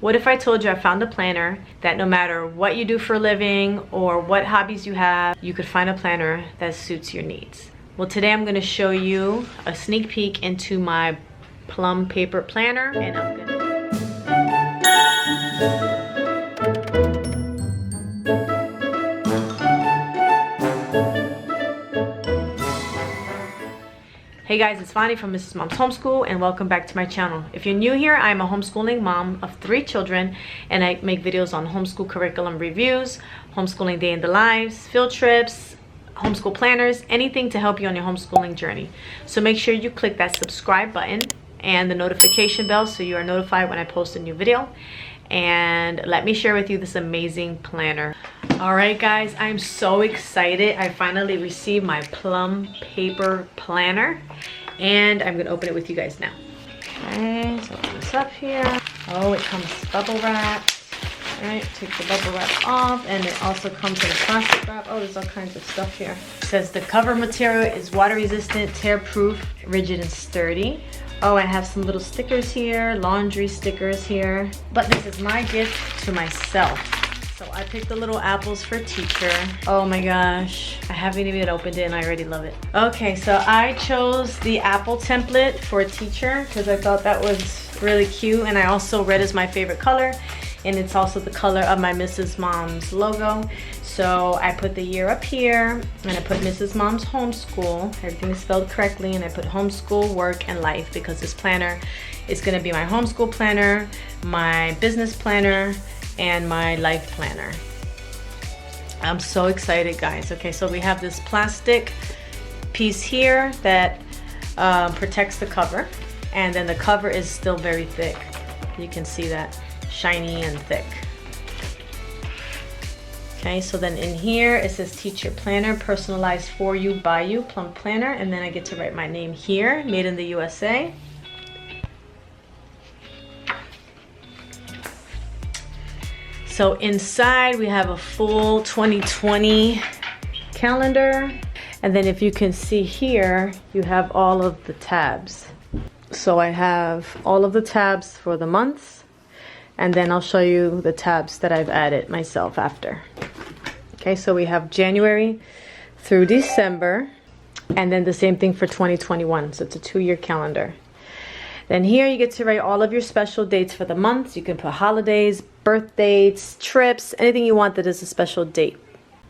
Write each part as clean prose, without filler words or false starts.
What if I told you I found a planner that no matter what you do for a living or what hobbies you have, you could find a planner that suits your needs? Well, today I'm going to show you a sneak peek into my PLUM paper planner, and I'm going to... Hey guys, it's Vonnie from Mrs. Mom's Homeschool, and welcome back to my channel. If you're new here, I'm a homeschooling mom of 3 children, and I make videos on homeschool curriculum reviews, homeschooling day in the lives, field trips, homeschool planners, anything to help you on your homeschooling journey. So make sure you click that subscribe button and the notification bell so you are notified when I post a new video. And let me share with you this amazing planner. Alright guys, I'm so excited. I finally received my PLUM paper planner, and I'm gonna open it with you guys now. Okay, so open this up here. Oh, it comes bubble wrapped. Alright, take the bubble wrap off, and it also comes in a plastic wrap. Oh, there's all kinds of stuff here. It says the cover material is water resistant, tear proof, rigid and sturdy. Oh, I have some little stickers here, laundry stickers here. But this is my gift to myself. So I picked the little apples for teacher. Oh my gosh, I haven't even opened it and I already love it. Okay, so I chose the apple template for teacher because I thought that was really cute, and I also red is my favorite color, and it's also the color of my Mrs. Mom's logo. So I put the year up here, and I put Mrs. Mom's Homeschool. Everything is spelled correctly, and I put homeschool, work, and life because this planner is gonna be my homeschool planner, my business planner, and my life planner. I'm so excited, guys. Okay, so we have this plastic piece here that protects the cover, and then the cover is still very thick. You can see that, shiny and thick. Okay, so then in here it says teacher planner, personalized for you, by you, PLUM planner, and then I get to write my name here, made in the USA. So inside we have a full 2020 calendar, and then if you can see here, you have all of the tabs. So I have all of the tabs for the months, and then I'll show you the tabs that I've added myself after. Okay, so we have January through December, and then the same thing for 2021, so it's a 2-year calendar. Then here you get to write all of your special dates for the months. You can put holidays, birth dates, trips, anything you want that is a special date.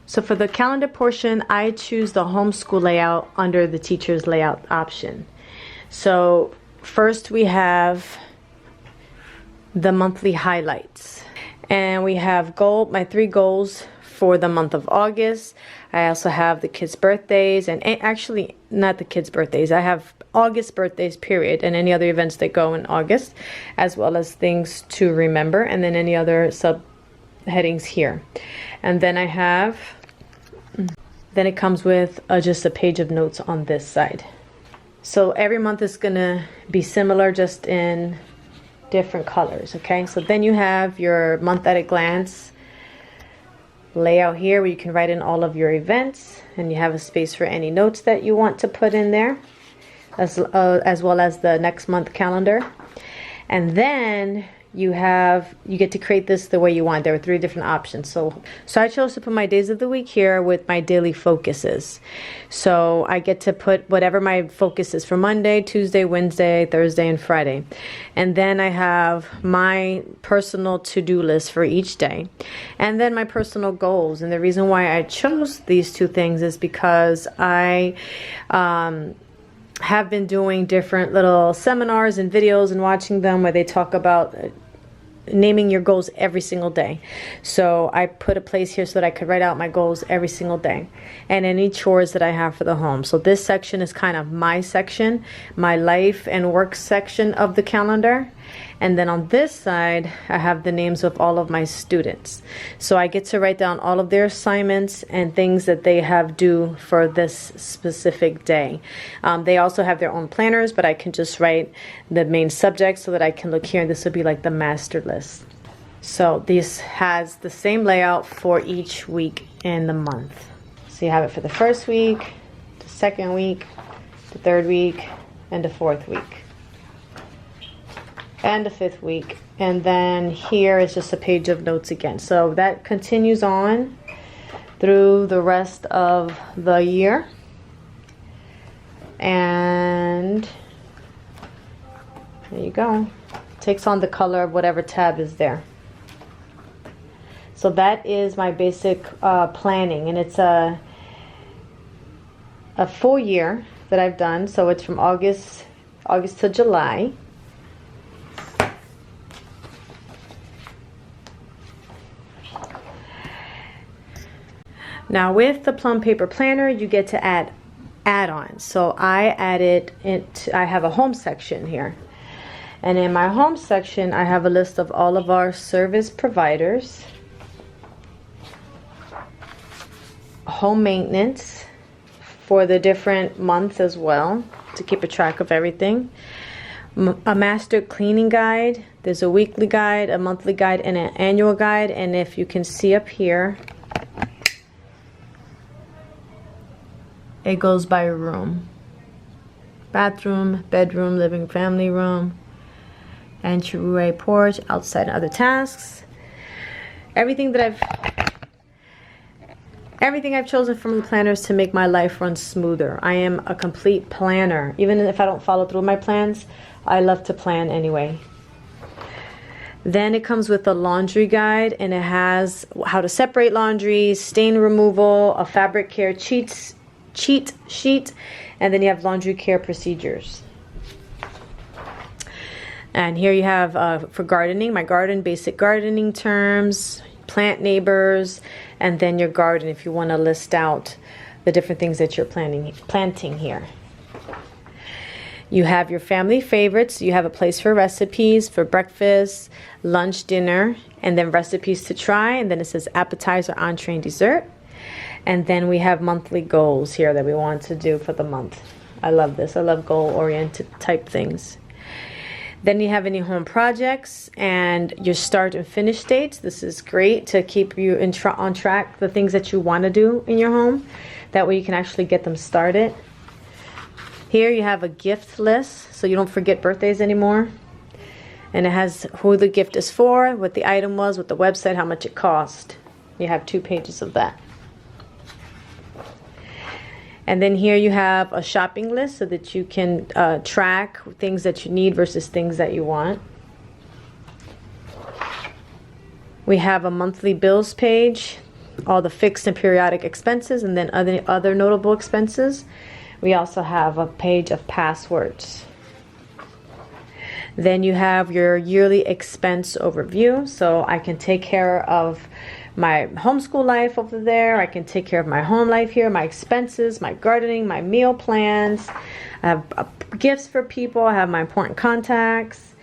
So for the calendar portion, I choose the homeschool layout under the teacher's layout option. So first we have the monthly highlights, and we have my 3 goals for the month of August. I also have the kids' birthdays, and actually not the kids' birthdays. I have August birthdays, period, and any other events that go in August, as well as things to remember, and then any other subheadings here. And then I have, then it comes with just a page of notes on this side. So every month is gonna be similar, just in different colors, okay? So then you have your month at a glance layout here, where you can write in all of your events, and you have a space for any notes that you want to put in there, as well as the next month calendar. And then you get to create this the way you want. There are 3 different options. So I chose to put my days of the week here with my daily focuses. So I get to put whatever my focus is for Monday, Tuesday, Wednesday, Thursday, and Friday. And then I have my personal to-do list for each day, and then my personal goals. And the reason why I chose these 2 things is because I have been doing different little seminars and videos and watching them where they talk about naming your goals every single day. So I put a place here so that I could write out my goals every single day, and any chores that I have for the home. So this section is kind of my section, my life and work section of the calendar. And then on this side, I have the names of all of my students. So I get to write down all of their assignments and things that they have due for this specific day. They also have their own planners, but I can just write the main subject so that I can look here, and this will be like the master list. So this has the same layout for each week in the month. So you have it for the first week, the second week, the third week, and the fourth week. and the 5th week. And then here is just a page of notes again. So that continues on through the rest of the year. And there you go. Takes on the color of whatever tab is there. So that is my basic planning, and it's a full year that I've done. So it's from August to July. Now with the Plum paper planner, you get to add add-ons. So I added it. I have a home section here, and in my home section I have a list of all of our service providers, home maintenance for the different months as well, to keep a track of everything, a master cleaning guide. There's a weekly guide, a monthly guide, and an annual guide. And if you can see up here, it goes by room: bathroom, bedroom, living, family room, entryway, porch, outside, and other tasks. Everything I've chosen from the planners to make my life run smoother. I am a complete planner. Even if I don't follow through my plans, I love to plan anyway. Then it comes with a laundry guide, and it has how to separate laundry, stain removal, a fabric care cheat sheet, and then you have laundry care procedures. And here you have for gardening, my garden, basic gardening terms, plant neighbors, and then your garden if you want to list out the different things that you're planting here. You have your family favorites. You have a place for recipes for breakfast, lunch, dinner, and then recipes to try. And then it says appetizer, entree, and dessert. And then we have monthly goals here that we want to do for the month. I love this. I love goal-oriented type things. Then you have any home projects and your start and finish dates. This is great to keep you on track, the things that you want to do in your home. That way you can actually get them started. Here you have a gift list, so you don't forget birthdays anymore. And it has who the gift is for, what the item was, what the website, how much it cost. You have 2 pages of that. And then here you have a shopping list so that you can track things that you need versus things that you want. We have a monthly bills page, all the fixed and periodic expenses, and then other notable expenses. We also have a page of passwords. Then you have your yearly expense overview, so I can take care of my homeschool life over there. I can take care of my home life here, my expenses, my gardening, my meal plans. I have gifts for people. I have my important contacts.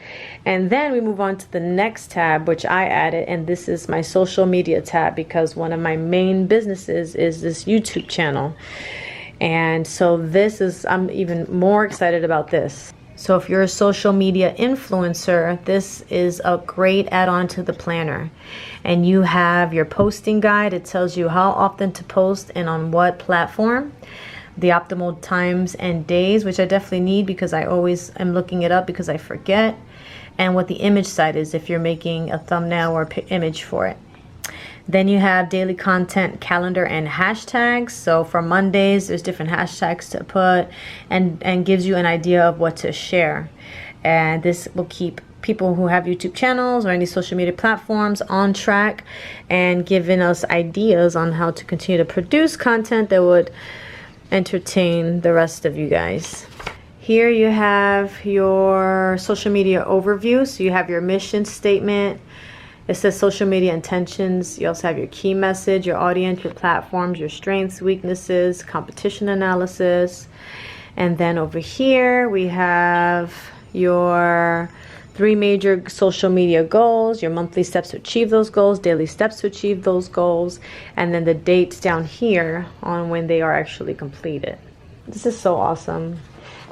And then we move on to the next tab, which I added, and this is my social media tab, because one of my main businesses is this YouTube channel. And so I'm even more excited about this. So if you're a social media influencer, this is a great add-on to the planner. And you have your posting guide. It tells you how often to post and on what platform, the optimal times and days, which I definitely need because I always am looking it up because I forget, and what the image site is if you're making a thumbnail or image for it. Then you have daily content calendar and hashtags. So for Mondays, there's different hashtags to put and gives you an idea of what to share. And this will keep people who have YouTube channels or any social media platforms on track and giving us ideas on how to continue to produce content that would entertain the rest of you guys. Here you have your social media overview. So you have your mission statement. It says social media intentions. You also have your key message, your audience, your platforms, your strengths, weaknesses, competition analysis. And then over here we have your 3 major social media goals, your monthly steps to achieve those goals, daily steps to achieve those goals, and then the dates down here on when they are actually completed. This is so awesome.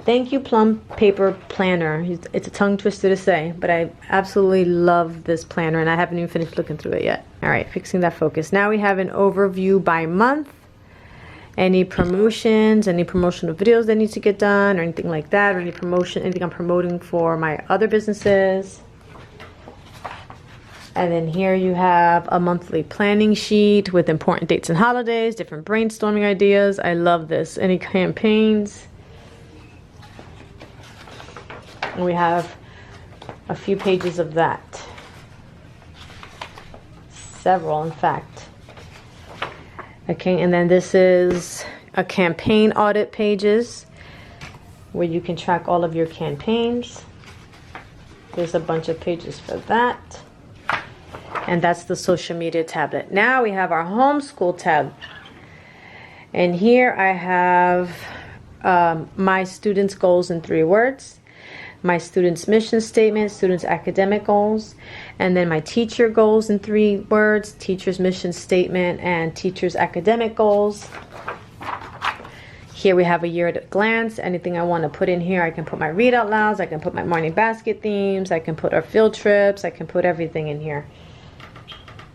Thank you, Plum Paper Planner. It's a tongue twister to say, but I absolutely love this planner, and I haven't even finished looking through it yet. All right, fixing that focus. Now we have an overview by month, any promotions, any promotional videos that need to get done or anything like that, or any promotion, anything I'm promoting for my other businesses. And then here you have a monthly planning sheet with important dates and holidays, different brainstorming ideas. I love this. Any campaigns. And we have a few pages of that. Several, in fact. Okay, and then this is a campaign audit pages where you can track all of your campaigns. There's a bunch of pages for that. And that's the social media tablet. Now we have our homeschool tab. And here I have my students' goals in 3 words, my students' mission statement, students' academic goals, and then my teacher goals in 3 words, teacher's mission statement, and teacher's academic goals. Here we have a year at a glance. Anything I want to put in here, I can put my read out louds, I can put my morning basket themes, I can put our field trips, I can put everything in here.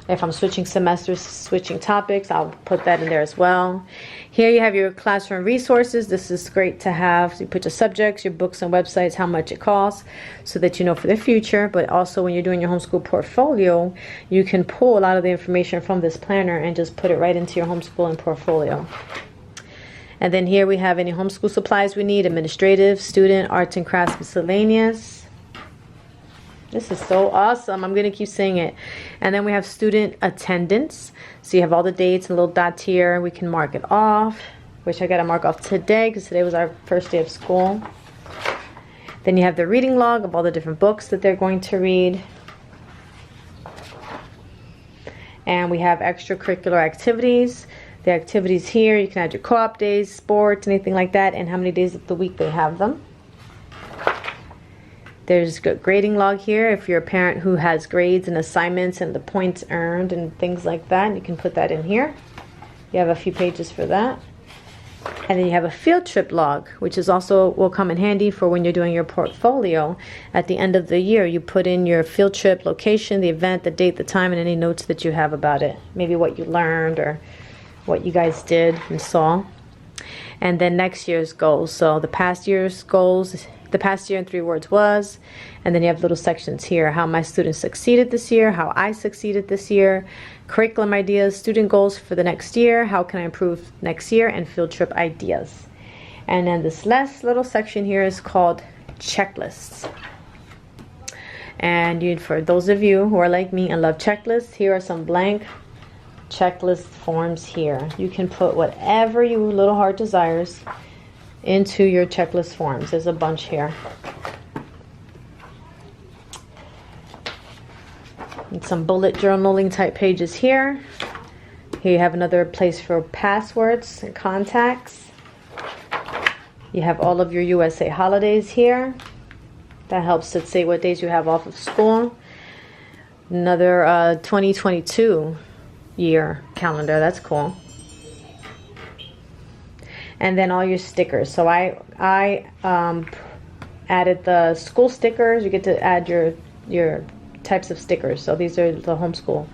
If I'm switching semesters, switching topics, I'll put that in there as well. Here you have your classroom resources. This is great to have. So you put your subjects, your books and websites, how much it costs, so that you know for the future. But also when you're doing your homeschool portfolio, you can pull a lot of the information from this planner and just put it right into your homeschooling portfolio. And then here we have any homeschool supplies we need, administrative, student, arts and crafts, miscellaneous. This is so awesome. I'm going to keep saying it. And then we have student attendance. So you have all the dates, a little dot here. We can mark it off, which I got to mark off today because today was our first day of school. Then you have the reading log of all the different books that they're going to read. And we have extracurricular activities. The activities here, you can add your co-op days, sports, anything like that, and how many days of the week they have them. There's a grading log here if you're a parent who has grades and assignments and the points earned and things like that. You can put that in here. You have a few pages for that. And then you have a field trip log, which is also will come in handy for when you're doing your portfolio. At the end of the year, you put in your field trip location, the event, the date, the time, and any notes that you have about it. Maybe what you learned or what you guys did and saw. And then next year's goals. So the past year's goals, the past year in 3 words was, and then you have little sections here, how my students succeeded this year, how I succeeded this year, curriculum ideas, student goals for the next year, how can I improve next year, and field trip ideas. And then this last little section here is called checklists. And for those of you who are like me and love checklists, here are some blank checklist forms here. You can put whatever your little heart desires into your checklist forms. There's a bunch here. And some bullet journaling type pages here. Here you have another place for passwords and contacts. You have all of your USA holidays here. That helps to say what days you have off of school. Another 2022 year calendar. That's cool. And then all your stickers. So I added the school stickers. You get to add your types of stickers. So these are the homeschool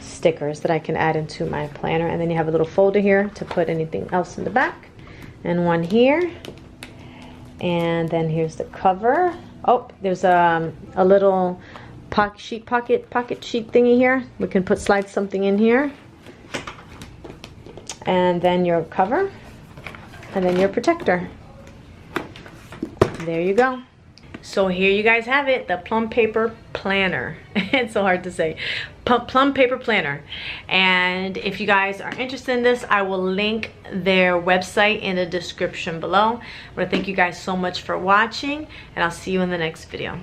stickers that I can add into my planner. And then you have a little folder here to put anything else in the back. And one here. And then here's the cover. Oh, there's a little pocket sheet thingy here. We can slide something in here. And then your cover. And then your protector. There you go. So here you guys have it, the Plum Paper Planner. It's so hard to say. Plum Paper Planner. And if you guys are interested in this, I will link their website in the description below. I want to thank you guys so much for watching, and I'll see you in the next video.